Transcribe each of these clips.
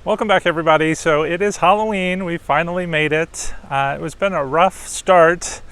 Welcome back, everybody. So it is Halloween. We finally made it. It's been a rough start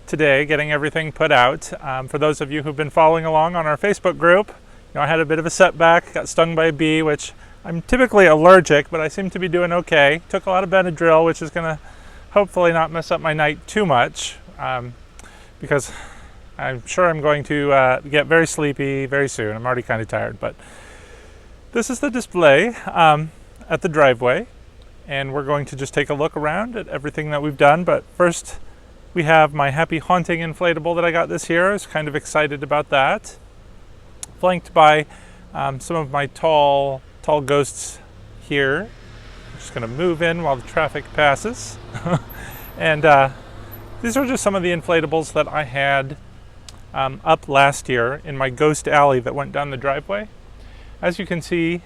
today getting everything put out. For those of you who've been following along on our Facebook group, I had a bit of a setback, got stung by a bee, which I'm typically allergic, but I seem to be doing okay. Took a lot of Benadryl, which is going to hopefully not mess up my night too much, because I'm sure I'm going to get very sleepy very soon. I'm already kind of tired, but this is the display at the driveway, and we're going to just take a look around at everything that we've done. But first, we have my Happy Haunting inflatable that I got this year. I was kind of excited about that. Flanked by some of my tall ghosts here. I'm just going to move in while the traffic passes. And these are just some of the inflatables that I had up last year in my ghost alley that went down the driveway. As you can see,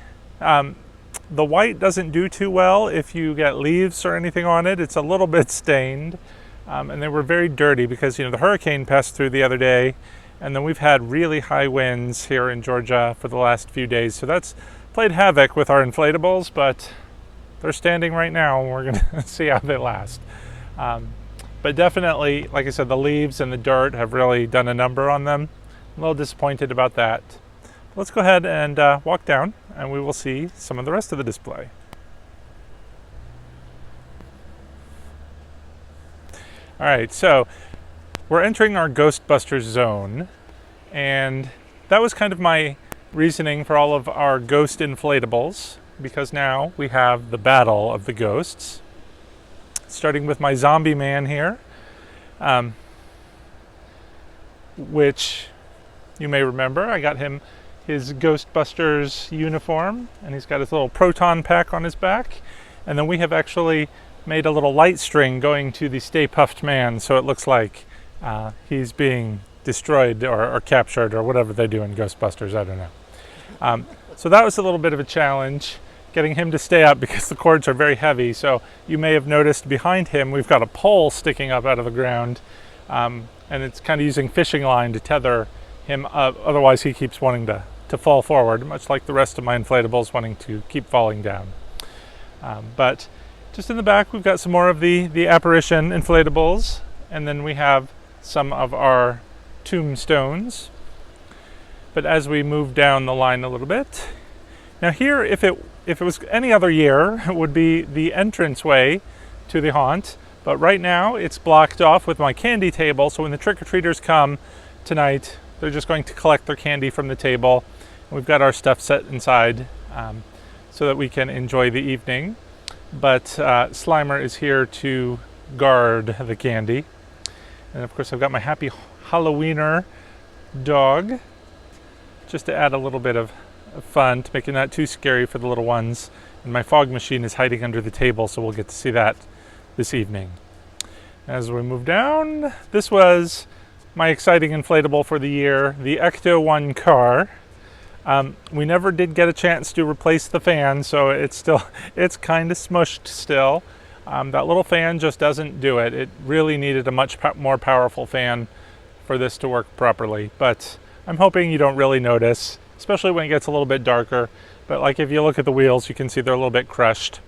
the white doesn't do too well if you get leaves or anything on it. It's a little bit stained, and they were very dirty because the hurricane passed through the other day, and then we've had really high winds here in Georgia for the last few days. So that's played havoc with our inflatables, but they're standing right now, and we're going to see how they last. But definitely, like I said, the leaves and the dirt have really done a number on them. I'm a little disappointed about that. Let's go ahead and walk down, and we will see some of the rest of the display. All right, so we're entering our Ghostbusters Zone, and that was kind of my reasoning for all of our ghost inflatables, because now we have the battle of the ghosts, starting with my zombie man here, which you may remember. I got him his Ghostbusters uniform, and he's got his little proton pack on his back. And then we have actually made a little light string going to the Stay Puft Man, so it looks like he's being destroyed or captured or whatever they do in Ghostbusters. I don't know. So that was a little bit of a challenge, getting him to stay up because the cords are very heavy. So you may have noticed behind him we've got a pole sticking up out of the ground, and it's kind of using fishing line to tether him up. Otherwise he keeps wanting to fall forward, much like the rest of my inflatables wanting to keep falling down. But just in the back we've got some more of the apparition inflatables, and then we have some of our tombstones. But as we move down the line a little bit, now here, if it was any other year, it would be the entranceway to the haunt, but right now it's blocked off with my candy table, so when the trick-or-treaters come tonight, they're just going to collect their candy from the table. We've got our stuff set inside so that we can enjoy the evening. But Slimer is here to guard the candy. And of course I've got my Happy Halloweener dog, just to add a little bit of fun, to make it not too scary for the little ones. And my fog machine is hiding under the table, so we'll get to see that this evening. As we move down, this was my exciting inflatable for the year, the Ecto 1 car. We never did get a chance to replace the fan, so it's kind of smushed still. That little fan just doesn't do it. It really needed a much more powerful fan for this to work properly. But I'm hoping you don't really notice, especially when it gets a little bit darker. But like if you look at the wheels, you can see they're a little bit crushed.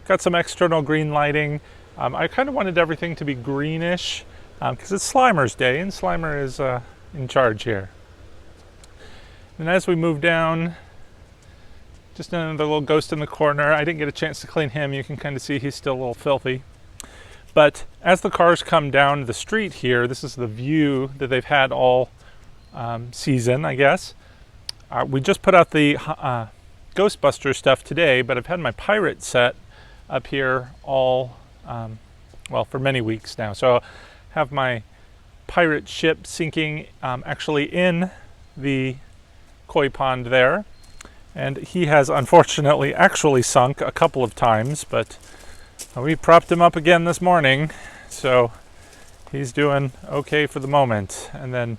Got some external green lighting. I kind of wanted everything to be greenish, because it's Slimer's day, and Slimer is in charge here. And as we move down, just another little ghost in the corner. I didn't get a chance to clean him. You can kind of see he's still a little filthy. But as the cars come down the street here, this is the view that they've had all season, I guess. We just put out the Ghostbusters stuff today, but I've had my pirate set up here all, for many weeks now. So have my pirate ship sinking actually in the koi pond there, and he has unfortunately actually sunk a couple of times, but we propped him up again this morning, so he's doing okay for the moment. And then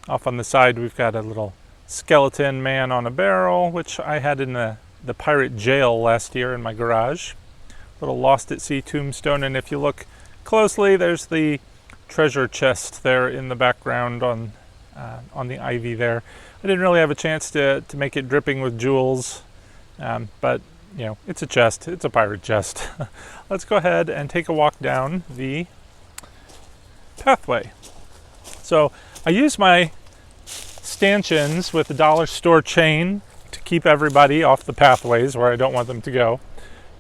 off on the side we've got a little skeleton man on a barrel, which I had in the pirate jail last year in my garage. Little lost at sea tombstone, and if you look closely, there's the treasure chest there in the background on the ivy there. I didn't really have a chance to make it dripping with jewels, but it's a chest. It's a pirate chest. Let's go ahead and take a walk down the pathway. So I use my stanchions with the dollar store chain to keep everybody off the pathways where I don't want them to go.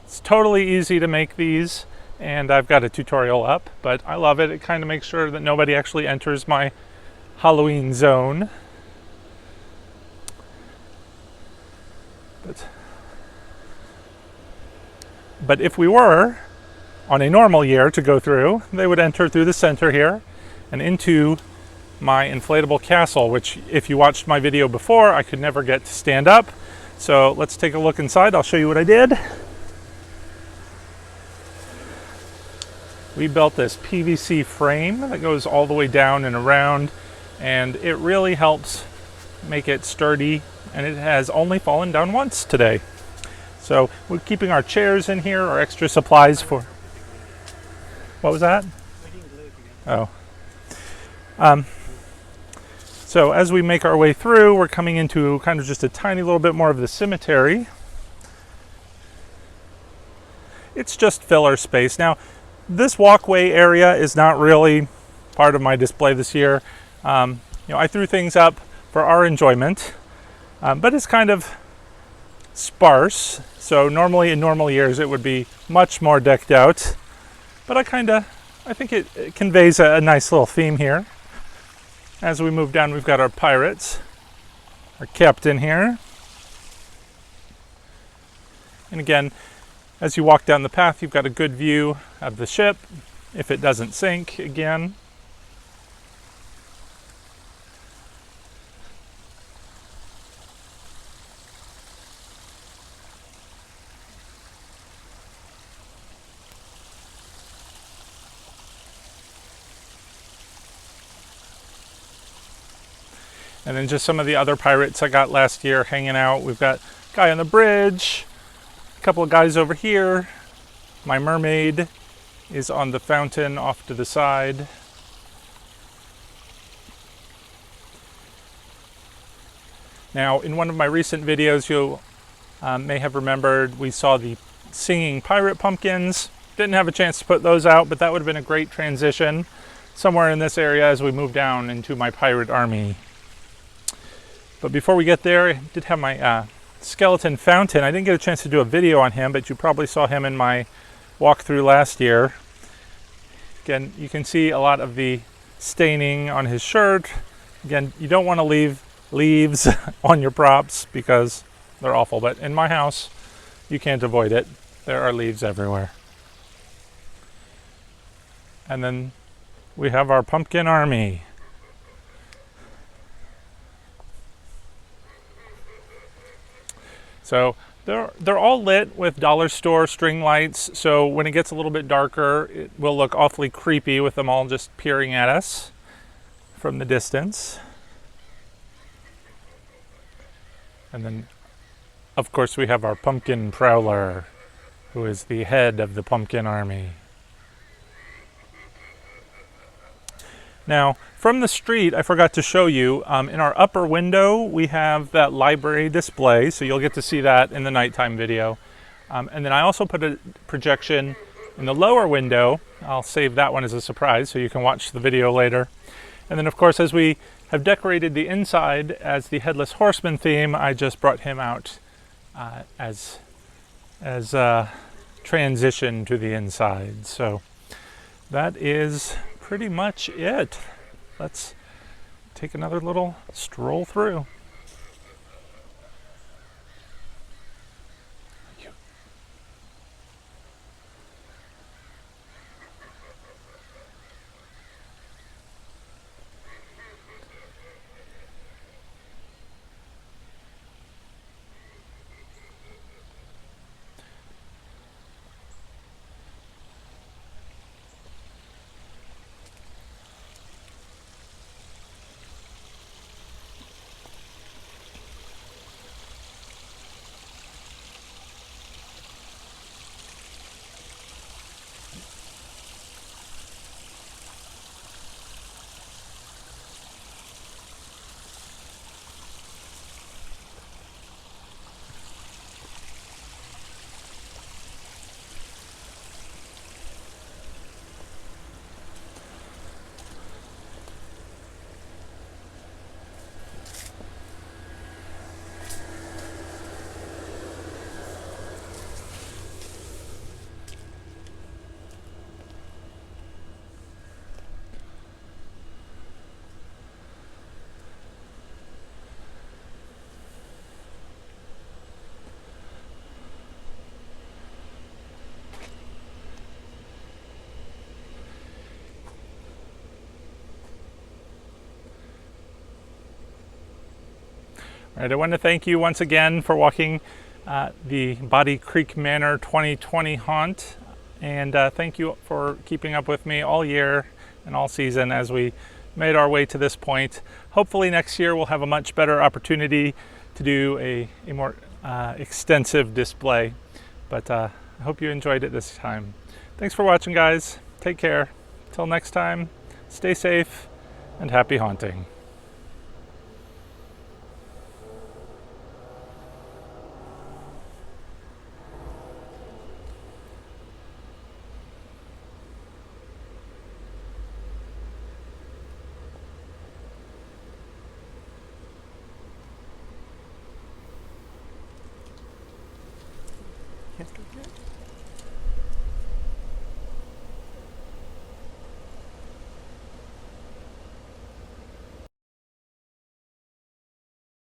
It's totally easy to make these, and I've got a tutorial up, but I love it. It kind of makes sure that nobody actually enters my Halloween zone. But if we were on a normal year to go through, they would enter through the center here and into my inflatable castle, which if you watched my video before, I could never get to stand up. So let's take a look inside. I'll show you what I did. We built this PVC frame that goes all the way down and around, and it really helps make it sturdy, and it has only fallen down once today. So we're keeping our chairs in here, our extra supplies for... What was that? Oh. So as we make our way through, we're coming into kind of just a tiny little bit more of the cemetery. It's just filler space. Now, this walkway area is not really part of my display this year. I threw things up for our enjoyment, but it's kind of sparse. So normally in normal years it would be much more decked out, but I think it conveys a nice little theme here. As we move down, we've got our pirates, our captain here. And again, as you walk down the path, you've got a good view of the ship, if it doesn't sink again. And then just some of the other pirates I got last year hanging out. We've got a guy on the bridge, a couple of guys over here. My mermaid is on the fountain off to the side. Now, in one of my recent videos, you may have remembered we saw the singing pirate pumpkins. Didn't have a chance to put those out, but that would have been a great transition somewhere in this area as we move down into my pirate army. But before we get there, I did have my skeleton fountain. I didn't get a chance to do a video on him, but you probably saw him in my walkthrough last year. Again, you can see a lot of the staining on his shirt. Again, you don't want to leave leaves on your props because they're awful, but in my house, you can't avoid it. There are leaves everywhere. And then we have our pumpkin army. So they're all lit with dollar store string lights, so when it gets a little bit darker, it will look awfully creepy with them all just peering at us from the distance. And then, of course, we have our pumpkin prowler, who is the head of the pumpkin army. Now, from the street, I forgot to show you, in our upper window, we have that library display, so you'll get to see that in the nighttime video. And then I also put a projection in the lower window. I'll save that one as a surprise, so you can watch the video later. And then, of course, as we have decorated the inside as the Headless Horseman theme, I just brought him out as a transition to the inside. So that is pretty much it. Let's take another little stroll through. All right, I want to thank you once again for walking the Boddy Creek Manor 2020 haunt, and thank you for keeping up with me all year and all season as we made our way to this point. Hopefully next year we'll have a much better opportunity to do a more extensive display, but I hope you enjoyed it this time. Thanks for watching, guys. Take care. Till next time, stay safe and happy haunting. Can't go get it.